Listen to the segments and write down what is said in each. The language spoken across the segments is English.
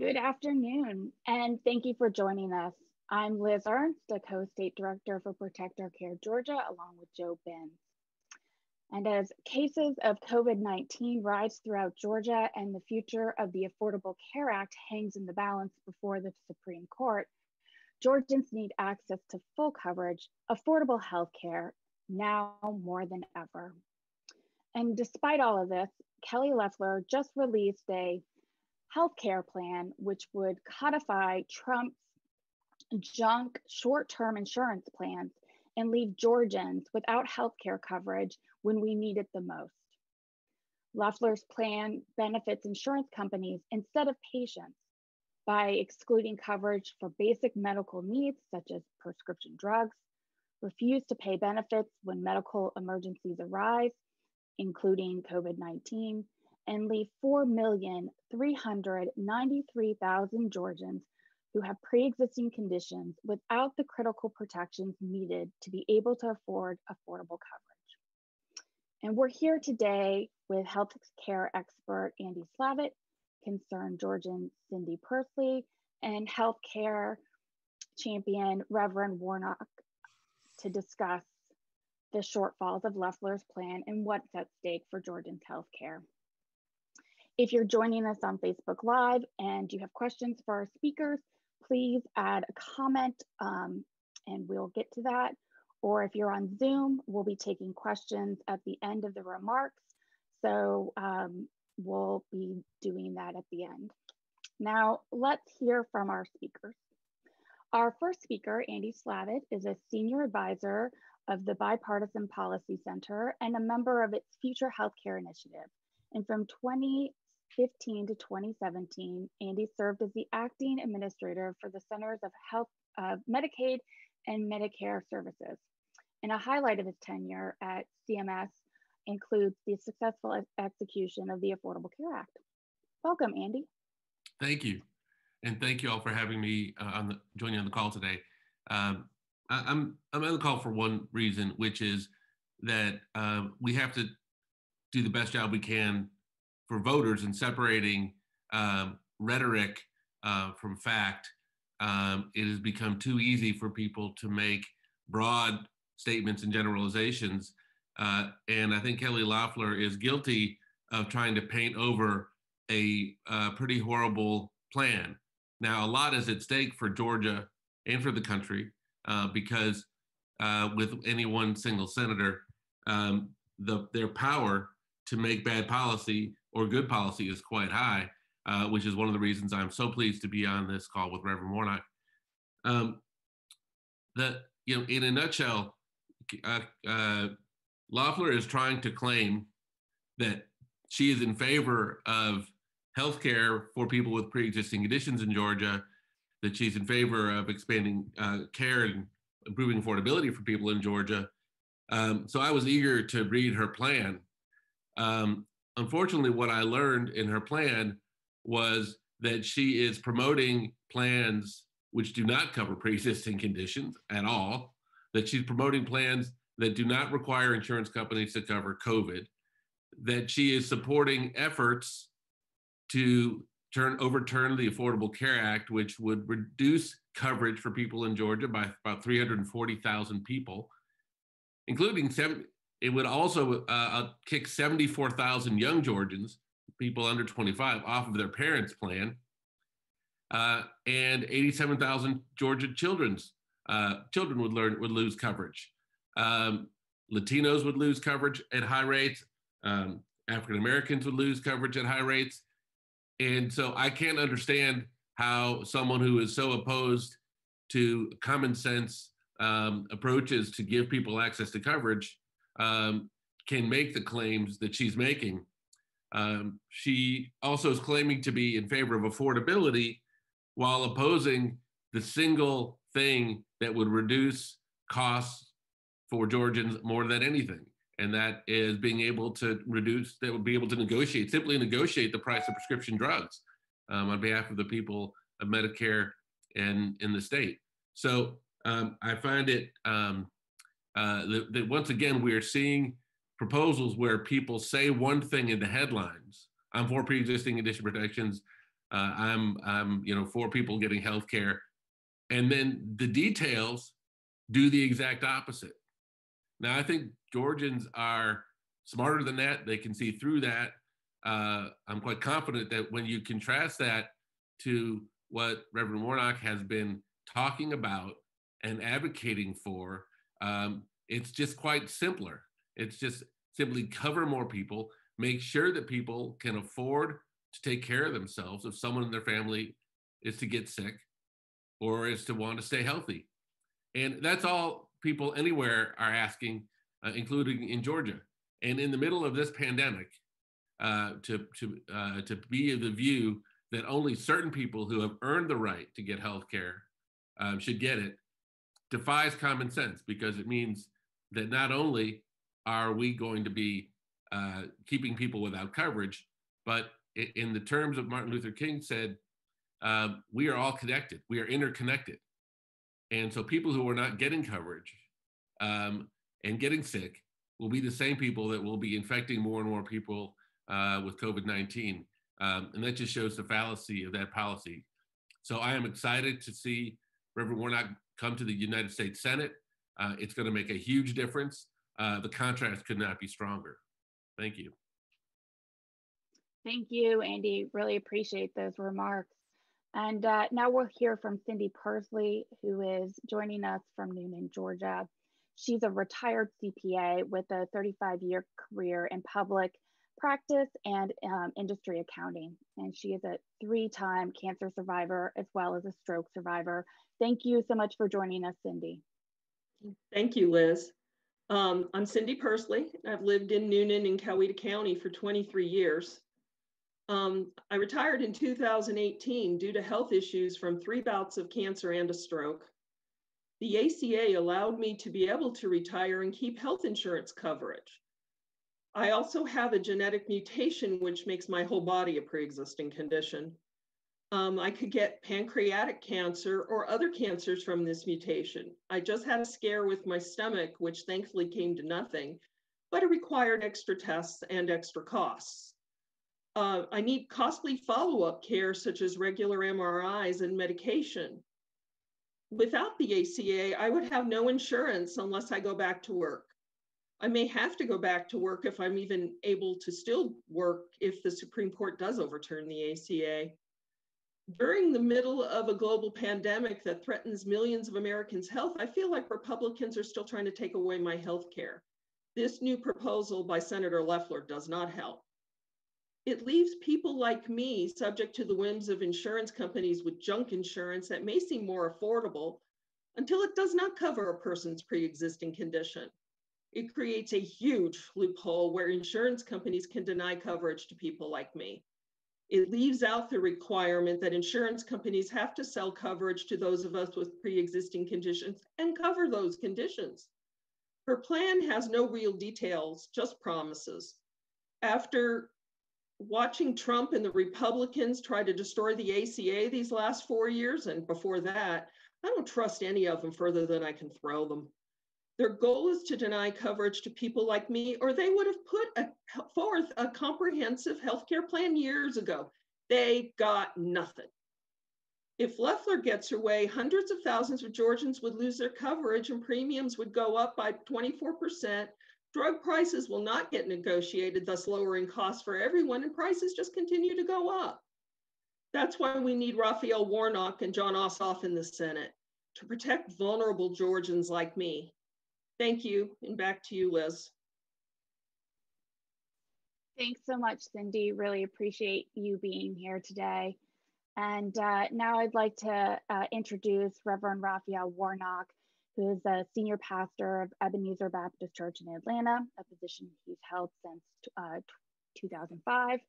Good afternoon, and thank you for joining us. I'm Liz Ernst, a co-state director for Protect Our Care Georgia, along with Joe Benz. And as cases of COVID-19 rise throughout Georgia and the future of the Affordable Care Act hangs in the balance before the Supreme Court, Georgians need access to full coverage, affordable health care, now more than ever. And despite all of this, Kelly Loeffler just released a healthcare plan which would codify Trump's junk short-term insurance plans and leave Georgians without healthcare coverage when we need it the most. Loeffler's plan benefits insurance companies instead of patients by excluding coverage for basic medical needs such as prescription drugs, refuse to pay benefits when medical emergencies arise, including COVID-19, and leave 4,393,000 Georgians who have pre-existing conditions without the critical protections needed to be able to afford affordable coverage. And we're here today with healthcare expert Andy Slavitt, concerned Georgian Cindy Pursley, and healthcare champion Reverend Warnock to discuss the shortfalls of Loeffler's plan and what's at stake for Georgians' healthcare. If you're joining us on Facebook Live and you have questions for our speakers, please add a comment and we'll get to that. Or if you're on Zoom, we'll be taking questions at the end of the remarks. So we'll be doing that at the end. Now, let's hear from our speakers. Our first speaker, Andy Slavitt, is a senior advisor of the Bipartisan Policy Center and a member of its Future Healthcare Initiative. And from 2015 to 2017, Andy served as the acting administrator for the Centers of Medicaid and Medicare Services. And a highlight of his tenure at CMS includes the successful execution of the Affordable Care Act. Welcome, Andy. Thank you. And thank you all for having me joining on the call today. I'm on the call for one reason, which is that we have to do the best job we can for voters in separating rhetoric from fact. It has become too easy for people to make broad statements and generalizations. And I think Kelly Loeffler is guilty of trying to paint over a pretty horrible plan. Now, a lot is at stake for Georgia and for the country because with any one single senator, their power to make bad policy or good policy is quite high, which is one of the reasons I'm so pleased to be on this call with Reverend Warnock. In a nutshell, Loeffler is trying to claim that she is in favor of healthcare for people with pre-existing conditions in Georgia, that she's in favor of expanding care and improving affordability for people in Georgia. So I was eager to read her plan. Unfortunately, what I learned in her plan was that she is promoting plans which do not cover pre-existing conditions at all, that she's promoting plans that do not require insurance companies to cover COVID, that she is supporting efforts to overturn the Affordable Care Act, which would reduce coverage for people in Georgia by about 340,000 people, including it would also kick 74,000 young Georgians, people under 25, off of their parents' plan, and 87,000 Georgia children would lose coverage. Latinos would lose coverage at high rates. African Americans would lose coverage at high rates. And so I can't understand how someone who is so opposed to common sense approaches to give people access to coverage can make the claims that she's making. She also is claiming to be in favor of affordability while opposing the single thing that would reduce costs for Georgians more than anything. And that is being able to simply negotiate the price of prescription drugs on behalf of the people of Medicare and in the state. So I find it that once again, we are seeing proposals where people say one thing in the headlines, I'm for pre-existing condition protections, I'm for people getting health care. And then the details do the exact opposite. Now, I think Georgians are smarter than that. They can see through that. I'm quite confident that when you contrast that to what Reverend Warnock has been talking about and advocating for, it's just quite simpler. It's just simply cover more people, make sure that people can afford to take care of themselves if someone in their family is to get sick or is to want to stay healthy. And that's all people anywhere are asking, including in Georgia. And in the middle of this pandemic, to be of the view that only certain people who have earned the right to get health care should get it defies common sense, because it means that not only are we going to be keeping people without coverage, but in the terms of Martin Luther King said, we are all connected, we are interconnected. And so people who are not getting coverage and getting sick will be the same people that will be infecting more and more people with COVID-19. And that just shows the fallacy of that policy. So I am excited to see Reverend Warnock come to the United States Senate. It's going to make a huge difference. The contrast could not be stronger. Thank you. Thank you, Andy. Really appreciate those remarks. And now we'll hear from Cindy Pursley, who is joining us from Noonan, Georgia. She's a retired CPA with a 35-year career in public practice and industry accounting. And she is a 3-time cancer survivor as well as a stroke survivor. Thank you so much for joining us, Cindy. Thank you, Liz. I'm Cindy Pursley. I've lived in Noonan and Coweta County for 23 years. I retired in 2018 due to health issues from 3 bouts of cancer and a stroke. The ACA allowed me to be able to retire and keep health insurance coverage. I also have a genetic mutation which makes my whole body a pre-existing condition. I could get pancreatic cancer or other cancers from this mutation. I just had a scare with my stomach, which thankfully came to nothing, but it required extra tests and extra costs. I need costly follow-up care such as regular MRIs and medication. Without the ACA, I would have no insurance unless I go back to work. I may have to go back to work if I'm even able to still work if the Supreme Court does overturn the ACA. During the middle of a global pandemic that threatens millions of Americans' health, I feel like Republicans are still trying to take away my health care. This new proposal by Senator Loeffler does not help. It leaves people like me subject to the whims of insurance companies with junk insurance that may seem more affordable until it does not cover a person's pre-existing condition. It creates a huge loophole where insurance companies can deny coverage to people like me. It leaves out the requirement that insurance companies have to sell coverage to those of us with pre-existing conditions and cover those conditions. Her plan has no real details, just promises. After watching Trump and the Republicans try to destroy the ACA these last 4 years, and before that, I don't trust any of them further than I can throw them. Their goal is to deny coverage to people like me, or they would have put forth a comprehensive healthcare plan years ago. They got nothing. If Loeffler gets her way, hundreds of thousands of Georgians would lose their coverage and premiums would go up by 24%. Drug prices will not get negotiated, thus lowering costs for everyone, and prices just continue to go up. That's why we need Raphael Warnock and John Ossoff in the Senate to protect vulnerable Georgians like me. Thank you, and back to you, Liz. Thanks so much, Cindy. Really appreciate you being here today. And now I'd like to introduce Reverend Raphael Warnock, who is a senior pastor of Ebenezer Baptist Church in Atlanta, a position he's held since 2005.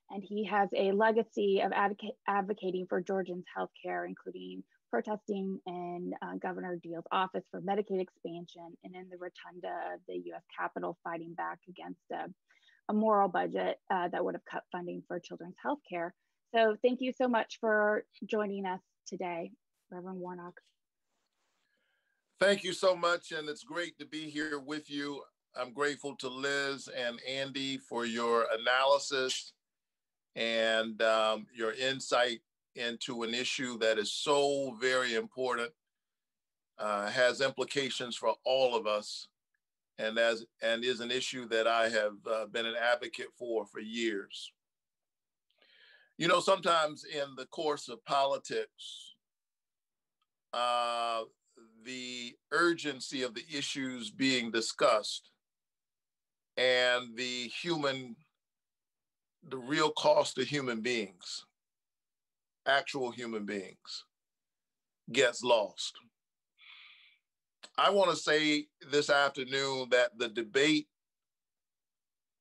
And he has a legacy of advocating for Georgians' healthcare, including protesting in Governor Deal's office for Medicaid expansion and in the rotunda of the US Capitol fighting back against a moral budget that would have cut funding for children's healthcare. So thank you so much for joining us today, Reverend Warnock. Thank you so much, and it's great to be here with you. I'm grateful to Liz and Andy for your analysis and your insight into an issue that is so very important, has implications for all of us, and is an issue that I have been an advocate for years. You know, sometimes in the course of politics, the urgency of the issues being discussed and the real cost of human beings, actual human beings, gets lost. I want to say this afternoon that the debate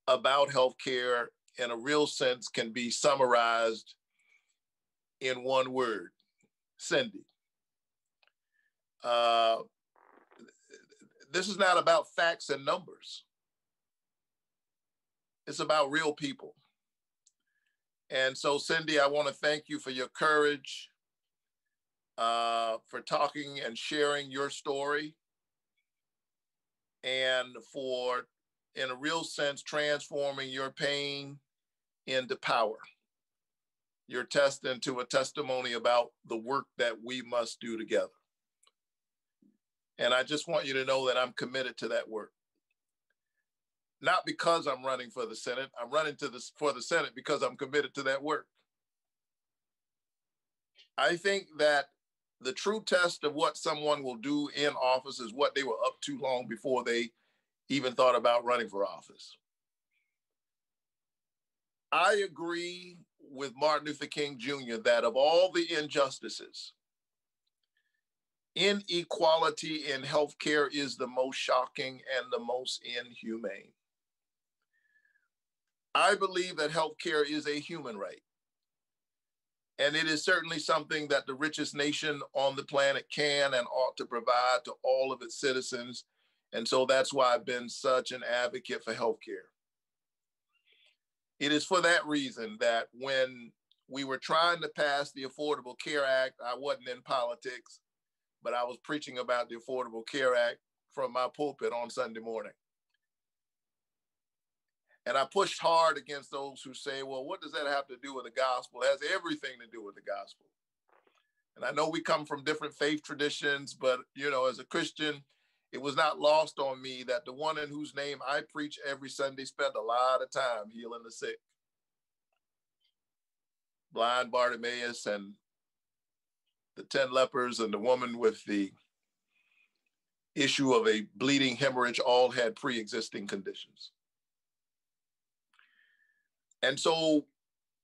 about healthcare in a real sense can be summarized in one word: Cindy. This is not about facts and numbers. It's about real people. And so, Cindy, I want to thank you for your courage, for talking and sharing your story, and for, in a real sense, transforming your pain into power. Your test into a testimony about the work that we must do together. And I just want you to know that I'm committed to that work. Not because I'm running for the Senate. I'm running for the Senate because I'm committed to that work. I think that the true test of what someone will do in office is what they were up to long before they even thought about running for office. I agree with Martin Luther King Jr. that of all the injustices, inequality in healthcare is the most shocking and the most inhumane. I believe that healthcare is a human right. And it is certainly something that the richest nation on the planet can and ought to provide to all of its citizens. And so that's why I've been such an advocate for healthcare. It is for that reason that when we were trying to pass the Affordable Care Act, I wasn't in politics, but I was preaching about the Affordable Care Act from my pulpit on Sunday morning. And I pushed hard against those who say, well, what does that have to do with the gospel? It has everything to do with the gospel. And I know we come from different faith traditions, but, you know, as a Christian, it was not lost on me that the one in whose name I preach every Sunday spent a lot of time healing the sick. Blind Bartimaeus and the 10 lepers and the woman with the issue of a bleeding hemorrhage all had pre-existing conditions. And so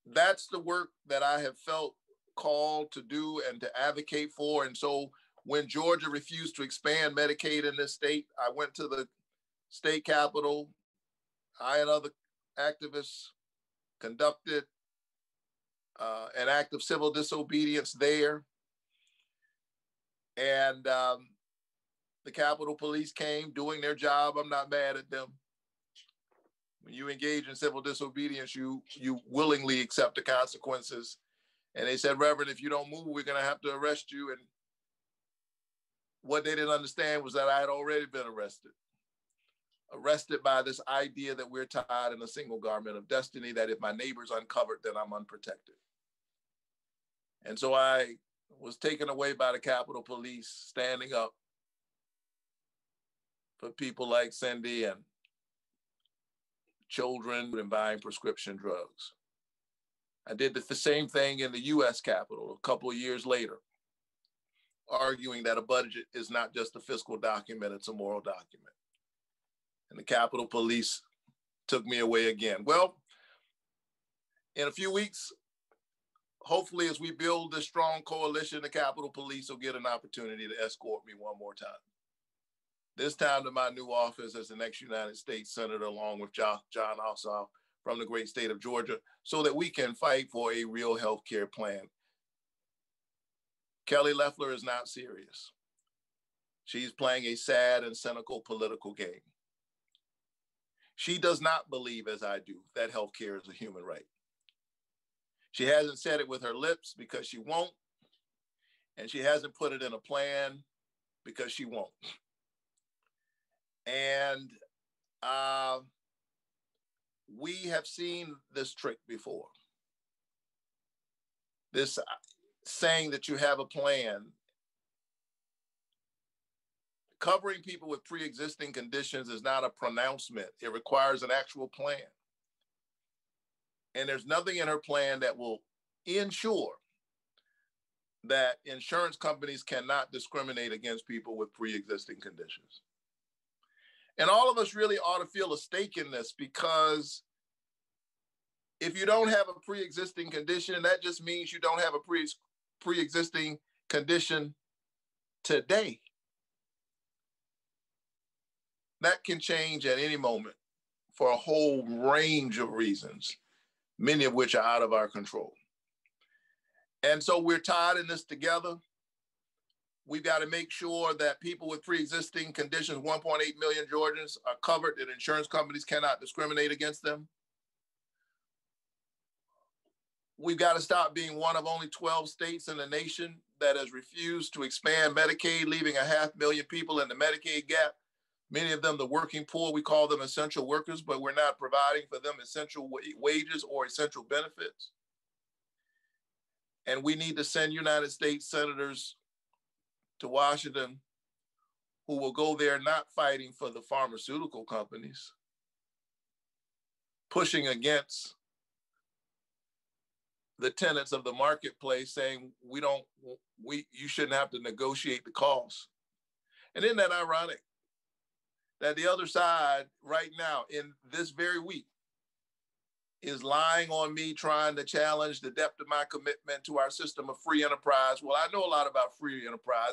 that's the work that I have felt called to do and to advocate for. And so when Georgia refused to expand Medicaid in this state, I went to the state capitol. I and other activists conducted an act of civil disobedience there. And the Capitol Police came doing their job. I'm not mad at them. When you engage in civil disobedience, you willingly accept the consequences. And they said, Reverend, if you don't move, we're going to have to arrest you. And what they didn't understand was that I had already been arrested by this idea that we're tied in a single garment of destiny, that if my neighbor's uncovered, then I'm unprotected. And so I was taken away by the Capitol Police, standing up for people like Cindy and children and buying prescription drugs. I did the same thing in the US Capitol a couple of years later, arguing that a budget is not just a fiscal document, it's a moral document. And the Capitol Police took me away again. Well, in a few weeks, hopefully as we build this strong coalition, the Capitol Police will get an opportunity to escort me one more time. This time to my new office as the next United States Senator, along with John Ossoff from the great state of Georgia, so that we can fight for a real healthcare plan. Kelly Loeffler is not serious. She's playing a sad and cynical political game. She does not believe, as I do, that healthcare is a human right. She hasn't said it with her lips because she won't, and she hasn't put it in a plan because she won't. And we have seen this trick before. this saying that you have a plan. Covering people with pre-existing conditions is not a pronouncement. It requires an actual plan. And there's nothing in her plan that will ensure that insurance companies cannot discriminate against people with pre-existing conditions. And all of us really ought to feel a stake in this, because if you don't have a pre-existing condition, that just means you don't have a pre-existing condition today. That can change at any moment for a whole range of reasons, many of which are out of our control. And so we're tied in this together. We've got to make sure that people with pre-existing conditions, 1.8 million Georgians, are covered, and insurance companies cannot discriminate against them. We've got to stop being one of only 12 states in the nation that has refused to expand Medicaid, leaving 500,000 people in the Medicaid gap. Many of them the working poor. We call them essential workers, but we're not providing for them essential wages or essential benefits. And we need to send United States senators to Washington who will go there not fighting for the pharmaceutical companies, pushing against the tenets of the marketplace, saying you shouldn't have to negotiate the cost. And isn't that ironic that the other side right now in this very week is lying on me, trying to challenge the depth of my commitment to our system of free enterprise? Well, I know a lot about free enterprise.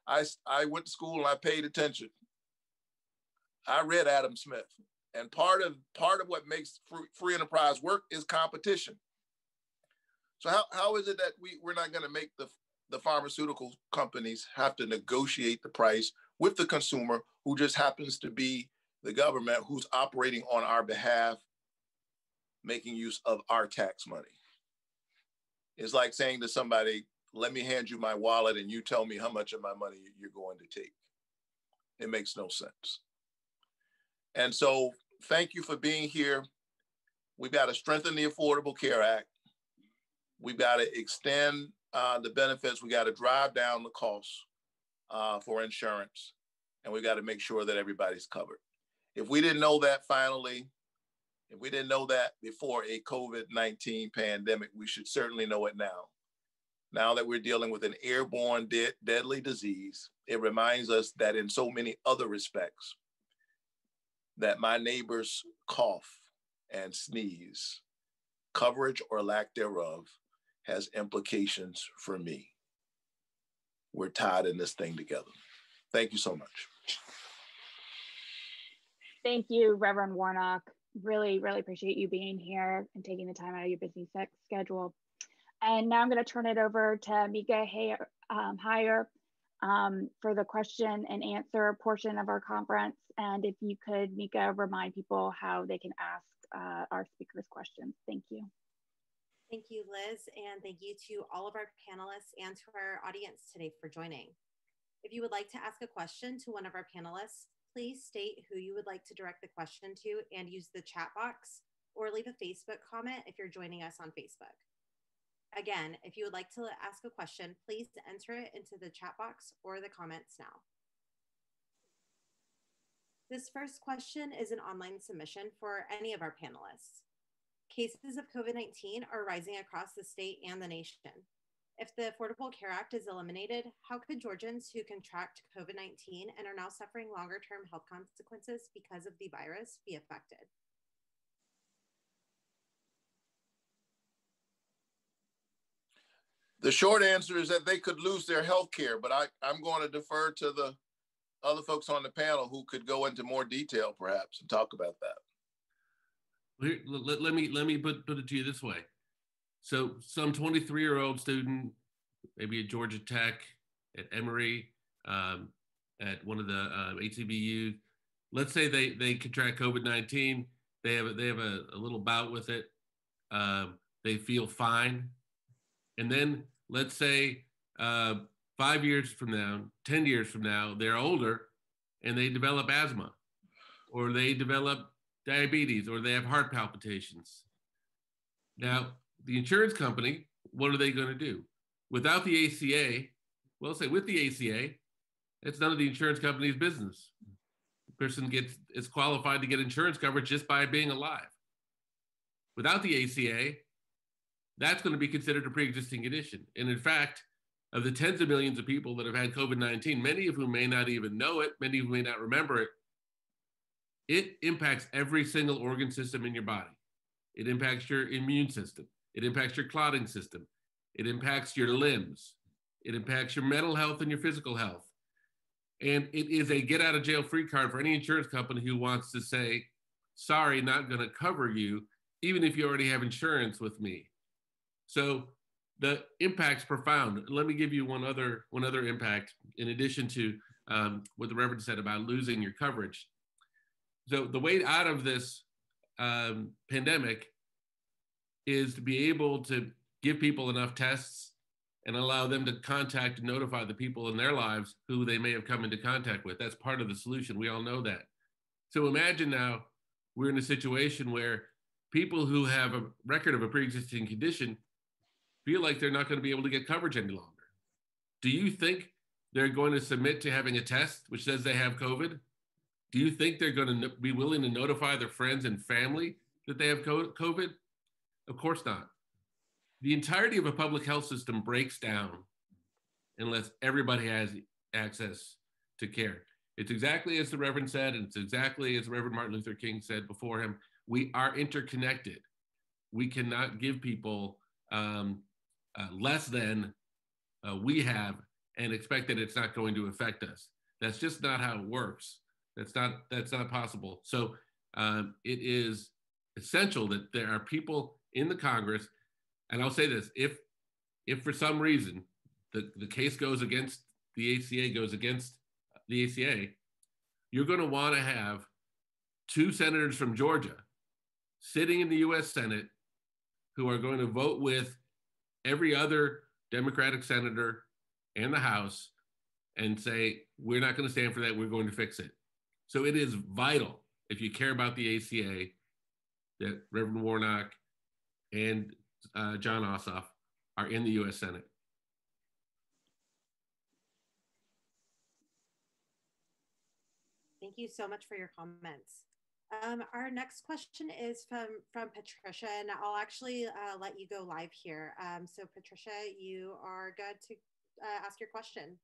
I went to school and I paid attention. I read Adam Smith, and part of what makes free enterprise work is competition. So how is it that we're not going to make the pharmaceutical companies have to negotiate the price with the consumer, who just happens to be the government who's operating on our behalf, making use of our tax money? It's like saying to somebody, let me hand you my wallet and you tell me how much of my money you're going to take. It makes no sense. And so thank you for being here. We've got to strengthen the Affordable Care Act. We've got to extend the benefits. We got to drive down the costs for insurance, and we got to make sure that everybody's covered. If we didn't know that if we didn't know that before a COVID-19 pandemic, we should certainly know it now. Now that we're dealing with an airborne deadly disease, it reminds us that in so many other respects, that my neighbors cough and sneeze, coverage or lack thereof, has implications for me. We're tied in this thing together. Thank you so much. Thank you, Reverend Warnock. Really, really appreciate you being here and taking the time out of your busy schedule. And now I'm going to turn it over to Mika Heyer for the question and answer portion of our conference. And if you could, Mika, remind people how they can ask our speakers questions. Thank you. Thank you, Liz, and thank you to all of our panelists and to our audience today for joining. If you would like to ask a question to one of our panelists, please state who you would like to direct the question to and use the chat box, or leave a Facebook comment if you're joining us on Facebook. Again, if you would like to ask a question, please enter it into the chat box or the comments now. This first question is an online submission for any of our panelists. Cases of COVID-19 are rising across the state and the nation. If the Affordable Care Act is eliminated, how could Georgians who contract COVID-19 and are now suffering longer-term health consequences because of the virus be affected? The short answer is that they could lose their health care, but I'm going to defer to the other folks on the panel who could go into more detail perhaps and talk about that. Let me put it to you this way. So some 23-year-old student, maybe at Georgia Tech, at Emory, at one of the HCBUs, let's say they contract COVID-19, they have a little bout with it, they feel fine, and then let's say 5 years from now, 10 years from now, they're older and they develop asthma, or they develop diabetes, or they have heart palpitations. Now, the insurance company what are they going to do? Without the ACA, well, say with the ACA, it's none of the insurance company's business. The person is qualified to get insurance coverage just by being alive. Without the ACA, that's going to be considered a pre-existing condition. And in fact, of the tens of millions of people that have had COVID-19, many of whom may not even know it, many of whom may not remember it, it impacts every single organ system in your body. It impacts your immune system. It impacts your clotting system. It impacts your limbs. It impacts your mental health and your physical health. And it is a get out of jail free card for any insurance company who wants to say, sorry, not going to cover you, even if you already have insurance with me. So the impact's profound. Let me give you one other impact in addition to what the Reverend said about losing your coverage. So the way out of this pandemic is to be able to give people enough tests and allow them to contact and notify the people in their lives who they may have come into contact with. That's part of the solution. We all know that. So imagine now we're in a situation where people who have a record of a pre-existing condition feel like they're not going to be able to get coverage any longer. Do you think they're going to submit to having a test which says they have COVID? Do you think they're going to be willing to notify their friends and family that they have COVID? Of course not. The entirety of a public health system breaks down unless everybody has access to care. It's exactly as the Reverend said, and it's exactly as Reverend Martin Luther King said before him. We are interconnected. We cannot give people less than we have and expect that it's not going to affect us. That's just not how it works. That's not possible. So it is essential that there are people in the Congress, and I'll say this, if for some reason the case goes against the ACA, goes against the ACA, you're going to want to have 2 senators from Georgia sitting in the US Senate who are going to vote with every other Democratic senator in the House and say, we're not going to stand for that, we're going to fix it. So it is vital, if you care about the ACA, that Reverend Warnock and John Ossoff are in the US Senate. Thank you so much for your comments. Our next question is from Patricia, and I'll actually let you go live here. So Patricia, you are good to ask your question.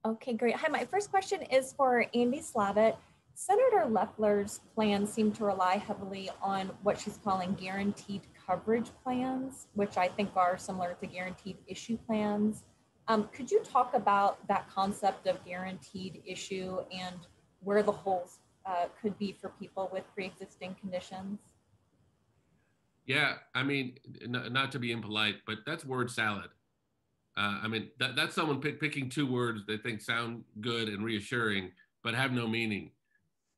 Okay, great. Hi, my first question is for Andy Slavitt. Senator Loeffler's plans seem to rely heavily on what she's calling guaranteed coverage plans, which I think are similar to guaranteed issue plans. Could you talk about that concept of guaranteed issue and where the holes could be for people with pre-existing conditions? Yeah, I mean, not to be impolite, but that's word salad. I mean, that's someone picking 2 words they think sound good and reassuring, but have no meaning.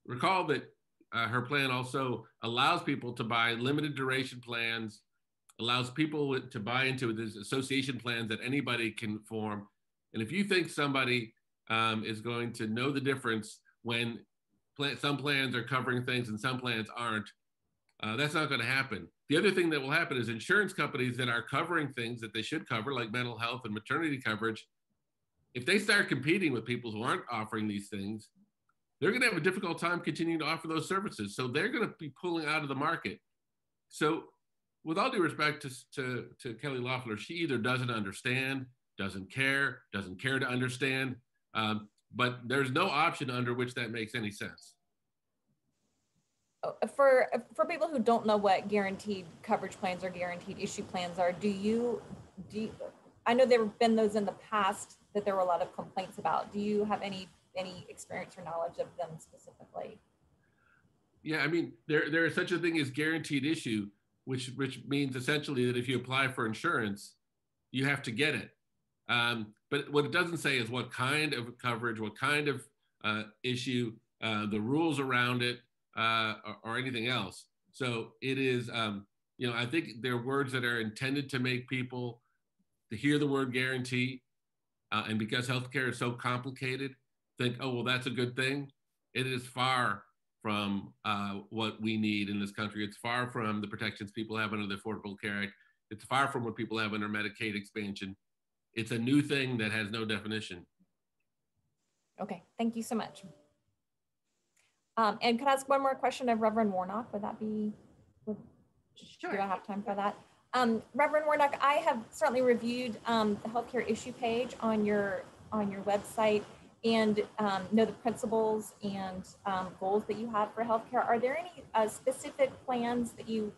Recall that her plan also allows people to buy limited duration plans, allows people to buy into these association plans that anybody can form. And if you think somebody is going to know the difference when some plans are covering things and some plans aren't, that's not going to happen. The other thing that will happen is insurance companies that are covering things that they should cover, like mental health and maternity coverage, if they start competing with people who aren't offering these things, they're going to have a difficult time continuing to offer those services. So they're going to be pulling out of the market. So with all due respect to Kelly Loeffler, she either doesn't understand, doesn't care to understand, but there's no option under which that makes any sense. For people who don't know what guaranteed coverage plans or guaranteed issue plans are, I know there have been those in the past that there were a lot of complaints about. Do you have any experience or knowledge of them specifically? Yeah, I mean, there is such a thing as guaranteed issue, which means essentially that if you apply for insurance, you have to get it. But what it doesn't say is what kind of coverage, what kind of issue, the rules around it, or anything else. So it is, I think there are words that are intended to make people to hear the word guarantee, and because healthcare is so complicated, think, oh, well, that's a good thing. It is far from what we need in this country. It's far from the protections people have under the Affordable Care Act. It's far from what people have under Medicaid expansion. It's a new thing that has no definition. Okay, thank you so much. And could I ask one more question of Reverend Warnock? Would that be, Sure. Do I have time for that? Reverend Warnock, I have certainly reviewed the healthcare issue page on your website and know the principles and goals that you have for healthcare. Are there any specific plans that you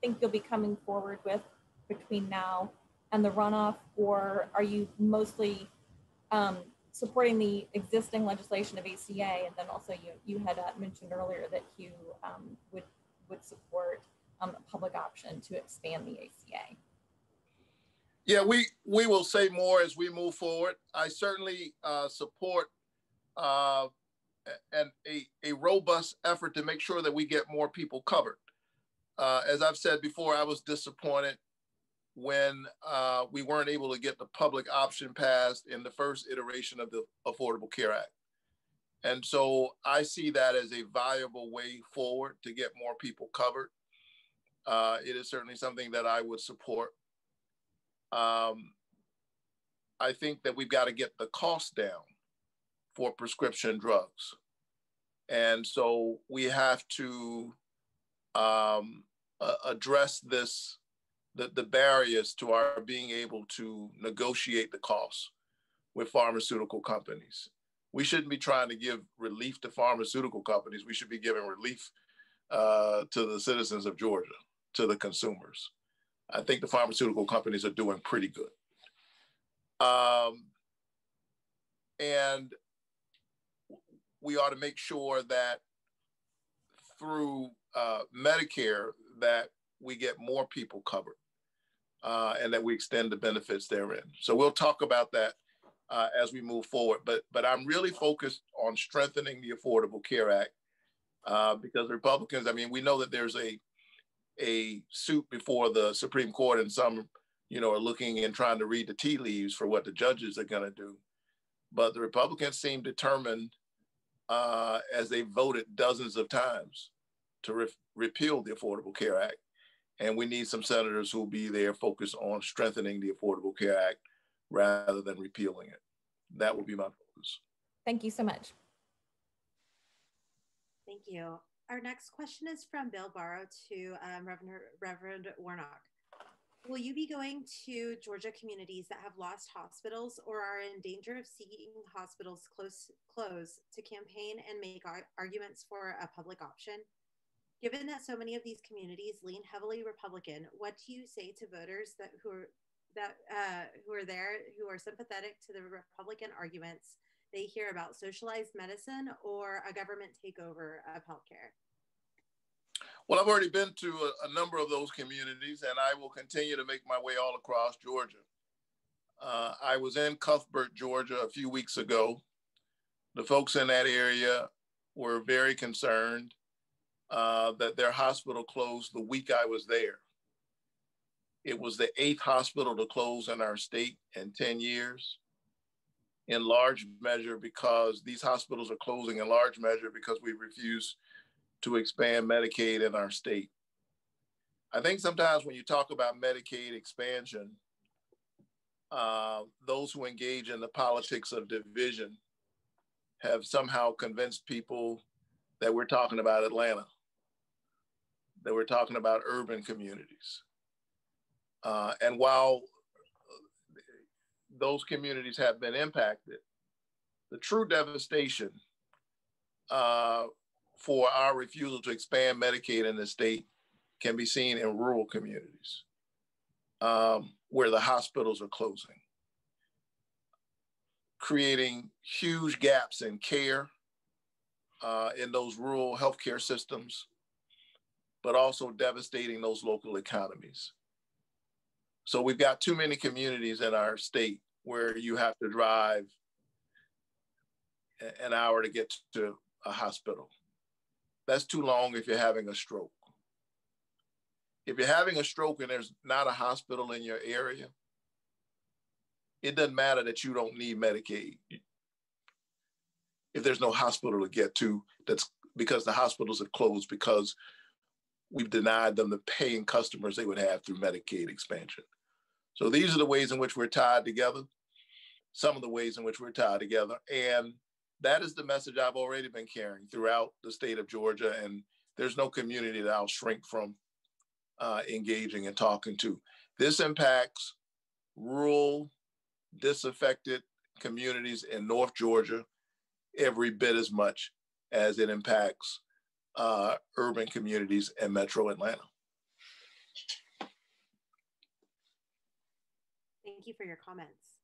think you'll be coming forward with between now and the runoff, or are you mostly supporting the existing legislation of ACA? And then also you had mentioned earlier that you would support a public option to expand the ACA. Yeah, we will say more as we move forward. I certainly support a robust effort to make sure that we get more people covered. As I've said before, I was disappointed when we weren't able to get the public option passed in the first iteration of the Affordable Care Act. And so I see that as a viable way forward to get more people covered. It is certainly something that I would support. I think that we've got to get the cost down for prescription drugs. And so we have to address the barriers to our being able to negotiate the costs with pharmaceutical companies. We shouldn't be trying to give relief to pharmaceutical companies. We should be giving relief to the citizens of Georgia, to the consumers. I think the pharmaceutical companies are doing pretty good. And we ought to make sure that through Medicare that we get more people covered and that we extend the benefits therein. So we'll talk about that as we move forward. But I'm really focused on strengthening the Affordable Care Act because Republicans, I mean, we know that there's a suit before the Supreme Court, and some, are looking and trying to read the tea leaves for what the judges are going to do. But the Republicans seem determined, as they voted dozens of times, to repeal the Affordable Care Act. And we need some senators who will be there focused on strengthening the Affordable Care Act rather than repealing it. That will be my focus. Thank you so much. Thank you. Our next question is from Bill Barrow to Reverend Warnock. Will you be going to Georgia communities that have lost hospitals or are in danger of seeing hospitals close to campaign and make arguments for a public option? Given that so many of these communities lean heavily Republican, what do you say to voters who are there, who are sympathetic to the Republican arguments they hear about socialized medicine or a government takeover of healthcare? Well, I've already been to a number of those communities, and I will continue to make my way all across Georgia. I was in Cuthbert, Georgia, a few weeks ago. The folks in that area were very concerned that their hospital closed the week I was there. It was the 8th hospital to close in our state in 10 years, in large measure because these hospitals are closing in large measure because we refuse to expand Medicaid in our state. I think sometimes when you talk about Medicaid expansion, those who engage in the politics of division have somehow convinced people that we're talking about Atlanta, that we're talking about urban communities. And while those communities have been impacted, the true devastation for our refusal to expand Medicaid in the state can be seen in rural communities where the hospitals are closing, creating huge gaps in care in those rural healthcare systems, but also devastating those local economies. So we've got too many communities in our state where you have to drive an hour to get to a hospital. That's too long if you're having a stroke. If you're having a stroke and there's not a hospital in your area, it doesn't matter that you don't need Medicaid. If there's no hospital to get to, that's because the hospitals have closed because we've denied them the paying customers they would have through Medicaid expansion. So these are the ways in which we're tied together, some of the ways in which we're tied together. And that is the message I've already been carrying throughout the state of Georgia. And there's no community that I'll shrink from engaging and talking to. This impacts rural, disaffected communities in North Georgia every bit as much as it impacts urban communities in Metro Atlanta. Thank you for your comments.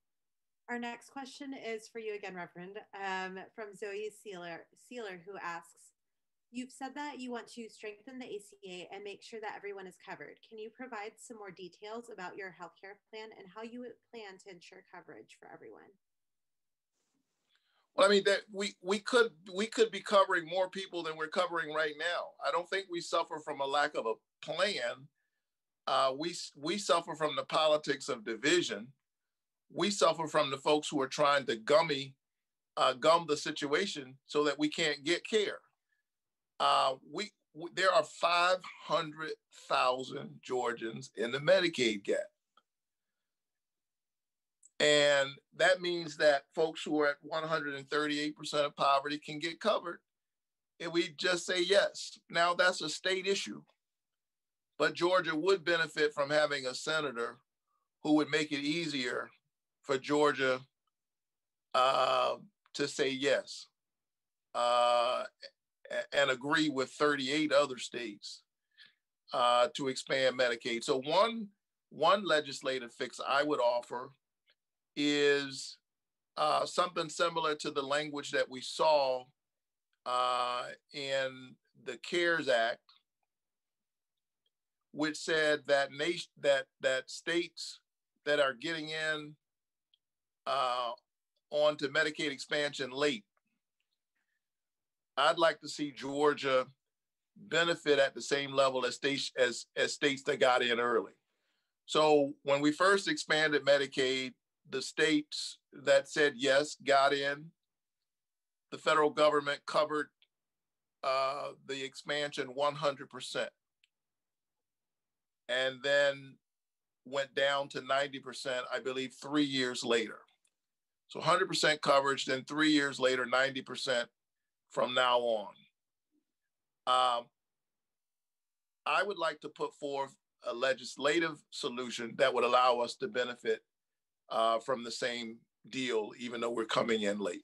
Our next question is for you again, Reverend, from Zoe Sealer, who asks, you've said that you want to strengthen the ACA and make sure that everyone is covered. Can you provide some more details about your healthcare plan and how you plan to ensure coverage for everyone? Well, I mean, that we could be covering more people than we're covering right now. I don't think we suffer from a lack of a plan. We suffer from the politics of division. We suffer from the folks who are trying to gum the situation so that we can't get care. There are 500,000 Georgians in the Medicaid gap. And that means that folks who are at 138% of poverty can get covered if we just say yes. Now that's a state issue, but Georgia would benefit from having a senator who would make it easier for Georgia to say yes and agree with 38 other states to expand Medicaid. So one legislative fix I would offer is something similar to the language that we saw in the CARES Act, which said that that states that are getting in onto Medicaid expansion late, I'd like to see Georgia benefit at the same level as states that got in early. So when we first expanded Medicaid, the states that said yes got in. The federal government covered the expansion 100%, and then went down to 90%, I believe, 3 years later. So 100% coverage, then 3 years later, 90% from now on. I would like to put forth a legislative solution that would allow us to benefit from the same deal, even though we're coming in late.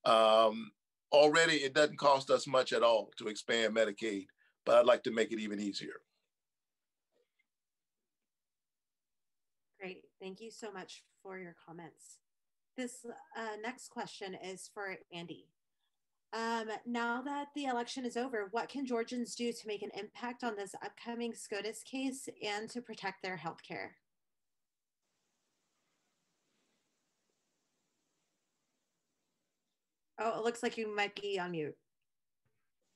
Already, it doesn't cost us much at all to expand Medicaid, but I'd like to make it even easier. Great, thank you so much for your comments. This next question is for Andy. Now that the election is over, what can Georgians do to make an impact on this upcoming SCOTUS case and to protect their health care? Oh, it looks like you might be on mute.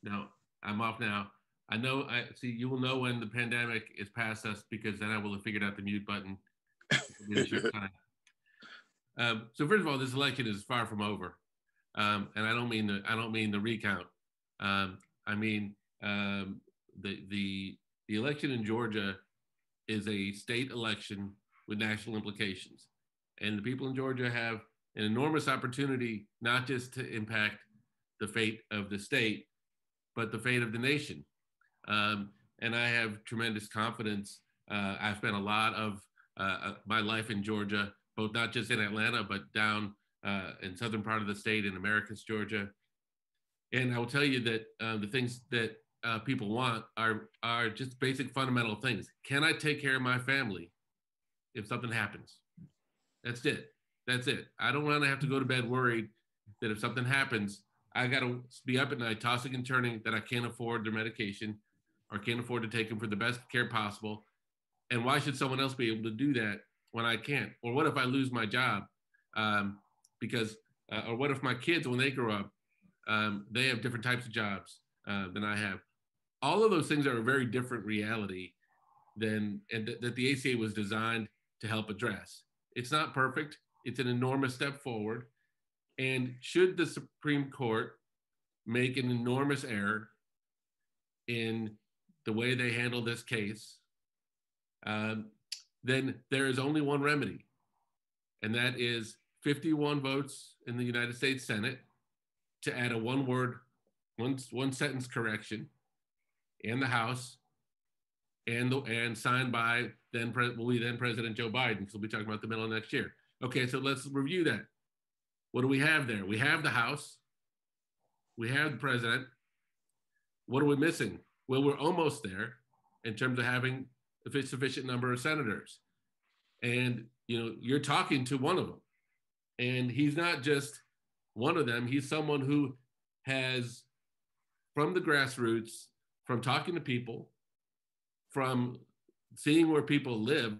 No, I'm off now. I know, you will know when the pandemic is past us, because then I will have figured out the mute button. So first of all, this election is far from over. And I don't mean the recount. I mean, the election in Georgia is a state election with national implications. And the people in Georgia have an enormous opportunity, not just to impact the fate of the state, but the fate of the nation. And I have tremendous confidence. I've spent a lot of my life in Georgia, both not just in Atlanta, but down in southern part of the state in Americus, Georgia. And I will tell you that the things that people want are just basic fundamental things. Can I take care of my family if something happens? That's it. That's it. I don't want to have to go to bed worried that if something happens, I got to be up at night tossing and turning that I can't afford their medication or can't afford to take them for the best care possible. And why should someone else be able to do that when I can't? Or what if I lose my job? Or what if my kids, when they grow up, they have different types of jobs than I have? All of those things are a very different reality that the ACA was designed to help address. It's not perfect. It's an enormous step forward. And should the Supreme Court make an enormous error in the way they handle this case, then there is only one remedy, and that is 51 votes in the United States Senate to add a one sentence correction in the House, and signed by then President Joe Biden, because we'll be talking about the middle of next year. Okay, so let's review that. What do we have there? We have the House, we have the president. What are we missing? Well, we're almost there in terms of having a sufficient number of senators. And you're talking to one of them. And he's not just one of them, he's someone who has, from the grassroots, from talking to people, from seeing where people live,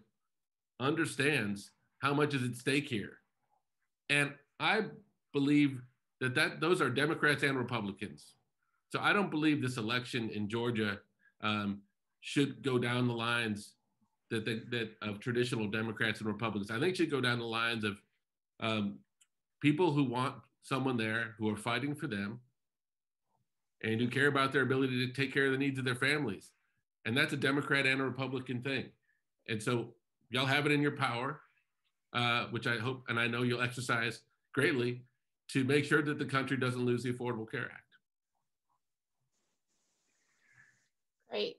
understands how much is at stake here. And I believe that those are Democrats and Republicans. So I don't believe this election in Georgia should go down the lines that of traditional Democrats and Republicans. I think it should go down the lines of people who want someone there, who are fighting for them, and who care about their ability to take care of the needs of their families. And that's a Democrat and a Republican thing. And so y'all have it in your power, which I hope and I know you'll exercise greatly, to make sure that the country doesn't lose the Affordable Care Act. Great.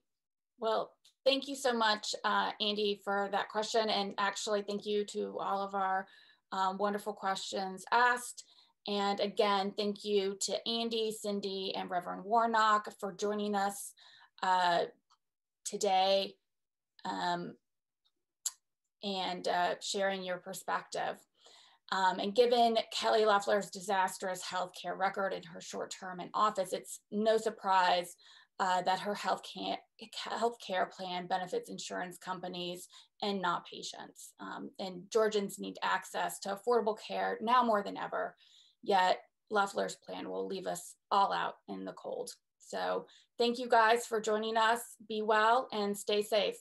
Well, thank you so much, Andy, for that question. And actually, thank you to all of our wonderful questions asked. And again, thank you to Andy, Cindy, and Reverend Warnock for joining us today and sharing your perspective. And given Kelly Loeffler's disastrous healthcare record in her short term in office, it's no surprise that her healthcare plan benefits insurance companies and not patients. And Georgians need access to affordable care now more than ever, yet Loeffler's plan will leave us all out in the cold. So thank you guys for joining us. Be well and stay safe.